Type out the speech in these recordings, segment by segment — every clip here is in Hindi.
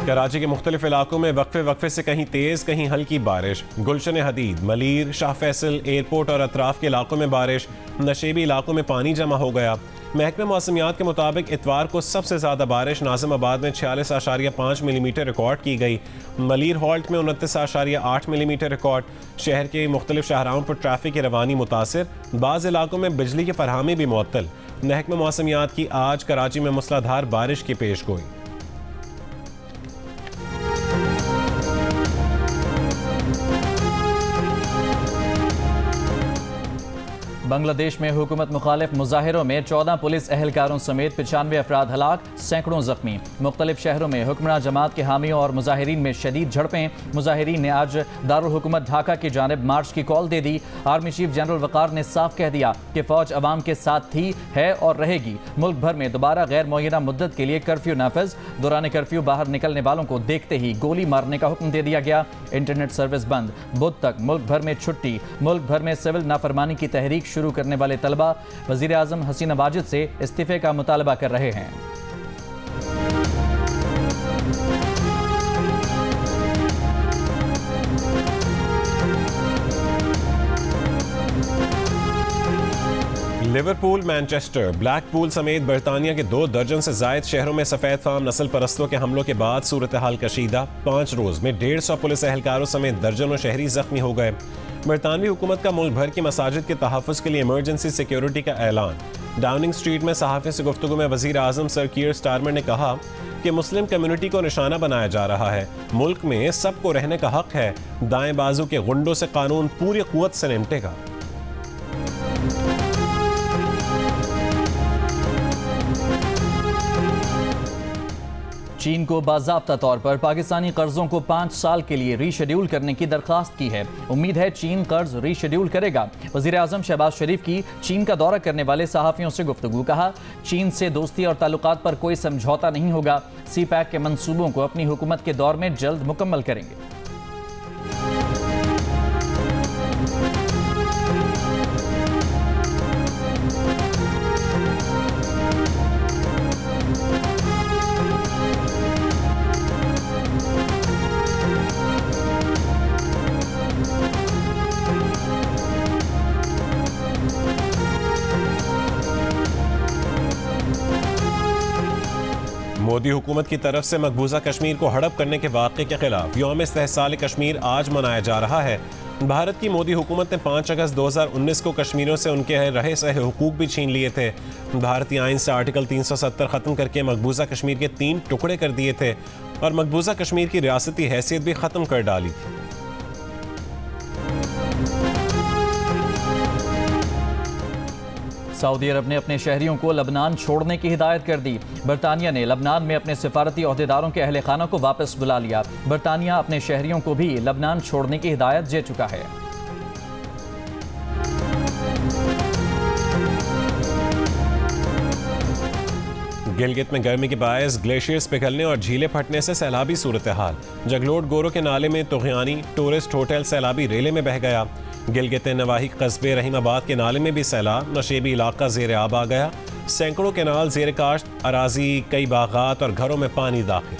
कराची के मुख्तलिफ इलाकों में वक्फे से कहीं तेज़ कहीं हल्की बारिश। गुलशन हदीद, मलीर, शाह फैसल एयरपोर्ट और अतराफ के इलाकों में बारिश। नशेबी इलाकों में पानी जमा हो गया। महकमे मौसमियात के मुताबिक इतवार को सबसे ज़्यादा बारिश नाज़िमाबाद में 46.5 मिलीमीटर रिकॉर्ड की गई। मलीर हॉल्ट में 29.8 मिलीमीटर रिकॉर्ड। शहर के मुख्तलिफ शाहराहों पर ट्रैफिक की रवानी मुतासिर। बाज़ इलाकों में बिजली की फरहमी भी मुअत्तल। महकमे मौसमियात की आज कराची में मूसलाधार बारिश की पेशगोई। बांग्लादेश में हुकूमत मुखालिफ मुजाहिरों में 14 पुलिस एहलकारों समेत 95 अफराद हलाक, सैकड़ों जख्मी। मुख्तलिफ शहरों में हुक्मरान जमात के हामियों और मुजाहिरीन में शदीद झड़पें। मुजाहिरीन ने आज दारुल हुकूमत ढाका की जानिब मार्च की कॉल दे दी। आर्मी चीफ जनरल वकार ने साफ कह दिया कि फौज अवाम के साथ थी, है और रहेगी। मुल्क भर में दोबारा गैर मुअय्यना मुद्दत के लिए कर्फ्यू नाफिज। दौरान कर्फ्यू बाहर निकलने वालों को देखते ही गोली मारने का हुक्म दे दिया गया। इंटरनेट सर्विस बंद। बुध तक मुल्क भर में छुट्टी। मुल्क भर में सिविल नाफरमानी की तहरीक शुरू करने वाले तलबा वजीर आजम हसीना वाजिद से इस्तीफे का मुतालबा कर रहे हैं। लिवरपूल, मैनचेस्टर, ब्लैकपूल समेत बरतानिया के 2 दर्जन से जायद शहरों में सफ़ेद फाम नस्ल परस्तों के हमलों के बाद सूरत हाल कशीदा। 5 रोज़ में 150 पुलिस एहलकारों समेत दर्जनों शहरी जख्मी हो गए। बरतानवी हुकूमत का मुल्क भर की मसाजिद के तहफ़्फ़ुज़ के लिए इमरजेंसी सिक्योरिटी का ऐलान। डाउनिंग स्ट्रीट में सहाफ़ियों से गुफ्तगू में वज़ीर आज़म सर कीर स्टारमर ने कहा कि मुस्लिम कम्युनिटी को निशाना बनाया जा रहा है। मुल्क में सबको रहने का हक है। दाएं बाजू के गुंडों से कानून पूरी क़ुव्वत से निपटेगा। चीन को बाज़ाब्ता तौर पर पाकिस्तानी कर्जों को 5 साल के लिए रीशेड्यूल करने की दरख्वास्त की है। उम्मीद है चीन कर्ज रीशेड्यूल करेगा। वज़ीर आज़म शहबाज शरीफ की चीन का दौरा करने वाले सहाफ़ियों से गुफ्तगू। कहा, चीन से दोस्ती और ताल्लुकात पर कोई समझौता नहीं होगा। सी पैक के मंसूबों को अपनी हुकूमत के दौर में जल्द मुकम्मल करेंगे। मोदी हुकूमत की तरफ से मकबूजा कश्मीर को हड़प करने के वाक़े के खिलाफ यौम इस्तेहसाल कश्मीर आज मनाया जा रहा है। भारत की मोदी हुकूमत ने 5 अगस्त 2019 को कश्मीरियों से उनके रहे सहे हुकूक भी छीन लिए थे। भारतीय आइन से आर्टिकल 370 ख़त्म करके मकबूजा कश्मीर के 3 टुकड़े कर दिए थे और मकबूजा कश्मीर की रियासती हैसियत भी ख़त्म कर डाली थी। सऊदी अरब ने अपने शहरियों को लबनान छोड़ने की हिदायत कर दी। बरतानिया ने लबनान में अपने सिफारती अहदेदारों के अहले खाना को वापस बुला लिया। बरतानिया अपने शहरियों को भी लबनान छोड़ने की हिदायत दे चुका है। गिलगित में गर्मी के बायस ग्लेशियर्स पिघलने और झीलें फटने से सैलाबी सूरत हाल। जगलोट गोरो के नाले में तुग़यानी टूरिस्ट होटल सैलाबी रेले में बह गया। गिलगित नवाही कस्बे रहीमाबाद के नाले में भी सैलाब। नशेबी इलाका ज़ेर आब आ गया। सैकड़ों केनाल ज़ेर काश्त, अराजी, कई बागात और घरों में पानी दाखिल।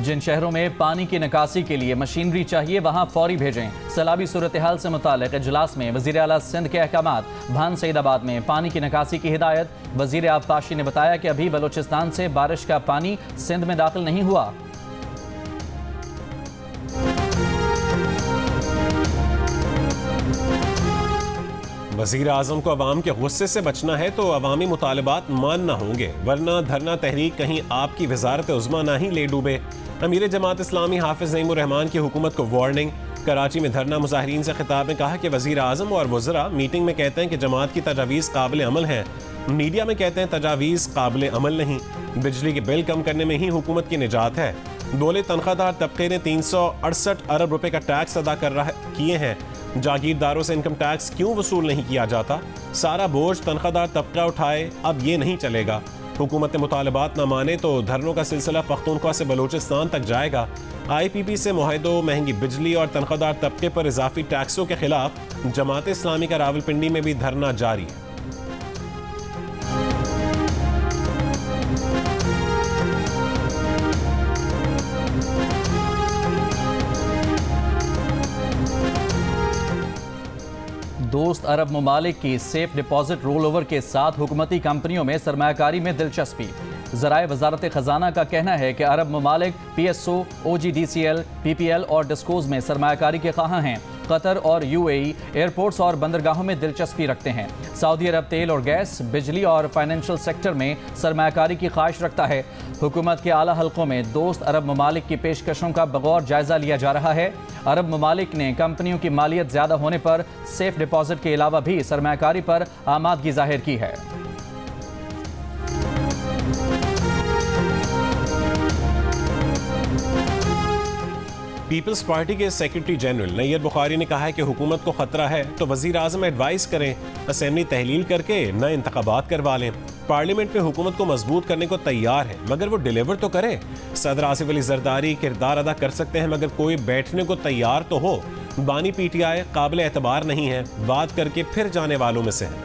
जिन शहरों में पानी की निकासी के लिए मशीनरी चाहिए वहां फौरी भेजें। सैलाबी सूरत हाल से मुतालिक इजलास में वज़ीर आला सिंध के अहकामात। भान सईदाबाद में पानी की निकासी की हिदायत। वज़ीर आबपाशी ने बताया कि अभी बलोचिस्तान से बारिश का पानी सिंध में दाखिल नहीं हुआ। वज़ीर आज़म को अवाम के गुस्से से बचना है तो अवामी मुतालबात मानना होंगे, वरना धरना तहरीक कहीं आपकी वजारत उज़्मा ना ही ले डूबे। अमीर जमात इस्लामी हाफिज़ नईमुर रहमान की हुकूमत को वार्निंग। कराची में धरना मुजाहिरीन से खिताब में कहा कि वज़ीर आज़म और वज़रा मीटिंग में कहते हैं कि जमात की तजावीज़ काबिल अमल हैं, मीडिया में कहते हैं तजावीज़ काबिल अमल नहीं। बिजली के बिल कम करने में ही हुकूमत की निजात है। बोले तनख्वाहदार तबके ने 368 अरब रुपए का टैक्स अदा किए हैं। जागीरदारों से इनकम टैक्स क्यों वसूल नहीं किया जाता? सारा बोझ तनख्वाहदार तबका उठाए, अब ये नहीं चलेगा। हुकूमत मुतालबात न माने तो धरनों का सिलसिला पख्तूनख्वा से बलूचिस्तान तक जाएगा। IPP से मुआहदों, महंगी बिजली और तनख्वाहदार तबके पर इजाफी टैक्सों के खिलाफ जमात इस्लामी का रावलपिंडी में भी धरना जारी है। दोस्त अरब ममालिक की सेफ डिपॉजिट रोल ओवर के साथ हुकूमती कंपनियों में सरमायाकारी में दिलचस्पी। ज़राए वजारत ख़जाना का कहना है कि अरब ममालिक PSO, OGDCL, PPL और डिस्कोज में सरमायाकारी के ख़्वाहां हैं। कतर और UAE एयरपोर्ट्स और बंदरगाहों में दिलचस्पी रखते हैं। सऊदी अरब तेल और गैस, बिजली और फाइनेंशियल सेक्टर में सरमायाकारी की ख्वाहिश रखता है। हुकूमत के आला हल्कों में दोस्त अरब ममालिक की पेशकशों का बगौर जायजा लिया जा रहा है। अरब ममालिक ने कंपनियों की मालियत ज़्यादा होने पर सेफ डिपॉजिट के अलावा भी सरमायाकारी पर आमादगी जाहिर की है। पीपल्स पार्टी के सेक्रेटरी जनरल नैयर बुखारी ने कहा है कि हुकूमत को खतरा है तो वजीर आजम एडवाइस करें, असेंबली तहलील करके नए इंतखाबात करवा लें। पार्लियामेंट में हुकूमत को मजबूत करने को तैयार है मगर वो डिलीवर तो करे। सदर आसिफ अली जरदारी किरदार अदा कर सकते हैं मगर कोई बैठने को तैयार तो हो। बानी PTI काबिल एतबार नहीं है, बात करके फिर जाने वालों में से है।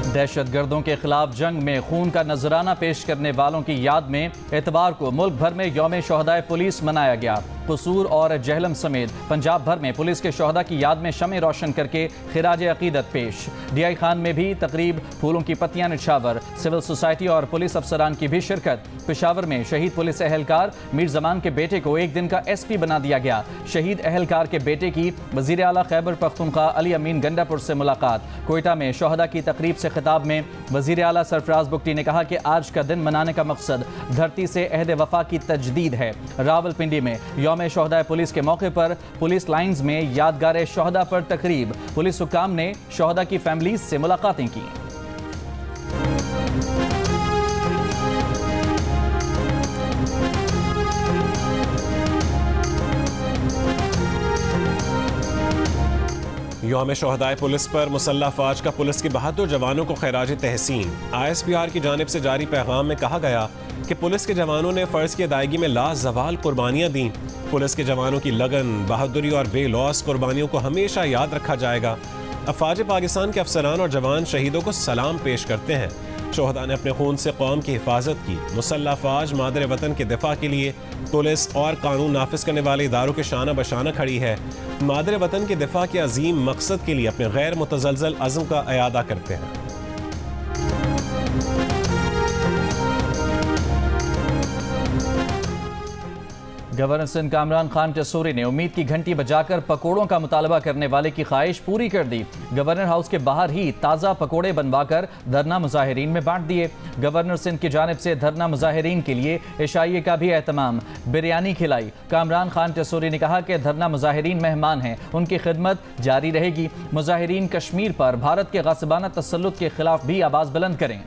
दहशतगर्दों के खिलाफ जंग में खून का नजराना पेश करने वालों की याद में इतवार को मुल्क भर में यौम शोहदाए पुलिस मनाया गया। कसूर और जहलम समेत पंजाब भर में पुलिस के शोहदा की याद में शमे रोशन करके खिराज अकीदत पेश। DI खान में भी तकरीब, फूलों की पत्तियां निछावर, सिविल सोसाइटी और पुलिस अफसरान की भी शिरकत। पेशावर में शहीद पुलिस एहलकार मीर जमान के बेटे को एक दिन का SP बना दिया गया। शहीद एहलकार के बेटे की वजीर आला खैबर पख्तूनख्वा अली अमीन गंडापुर से मुलाकात। कोयटा में शोहदा की तकरीब से खिताब में वजीर आला सरफराज बुगटी ने कहा कि आज का दिन मनाने का मकसद धरती से अहद वफा की तजदीद है। रावलपिंडी में यौम शोहदा पुलिस के मौके पर पुलिस लाइन्स में यादगार शोहदा पर तकरीब। पुलिस हुकाम ने शोहदा की फैमिलीज से मुलाकातें की। यौम शोहदाए पुलिस पर मुसल्लह अफवाज का पुलिस के बहादुर जवानों को खैराज तहसीन। ISPR की जानिब से जारी पैगाम में कहा गया कि पुलिस के जवानों ने फ़र्ज़ की अदायगी में लाजवाल कुर्बानियाँ दी। पुलिस के जवानों की लगन, बहादुरी और बेलौस कुर्बानियों को हमेशा याद रखा जाएगा। अफवाज पाकिस्तान के अफसरान और जवान शहीदों को सलाम पेश करते हैं। शोहदा ने अपने खून से कौम की हिफाजत की। मुसल्लह अफवाज मादर वतन के दिफा के लिए पुलिस और कानून नाफिज करने वाले इदारों के शाना बशाना खड़ी है। मादर वतन के दिफा के अजीम मकसद के लिए अपने गैर मुतज़लज़ल अज़्म का अयादा करते हैं। गवर्नर सिंध कामरान खान टेसूरी ने उम्मीद की घंटी बजाकर पकोड़ों का मुतालबा करने वाले की ख्वाहिश पूरी कर दी। गवर्नर हाउस के बाहर ही ताज़ा पकोड़े बनवाकर धरना मुजाहिरीन में बांट दिए। गवर्नर सिंध की जानिब से धरना मुजाहिरीन के लिए इशाइये का भी एहतमाम, बिरयानी खिलाई। कामरान खान टेसूरी ने कहा कि धरना मुजाहिरीन मेहमान हैं, उनकी खिदमत जारी रहेगी। मुजाहिरीन कश्मीर पर भारत के गासिबाना तसल्लुत के खिलाफ भी आवाज़ बुलंद करें।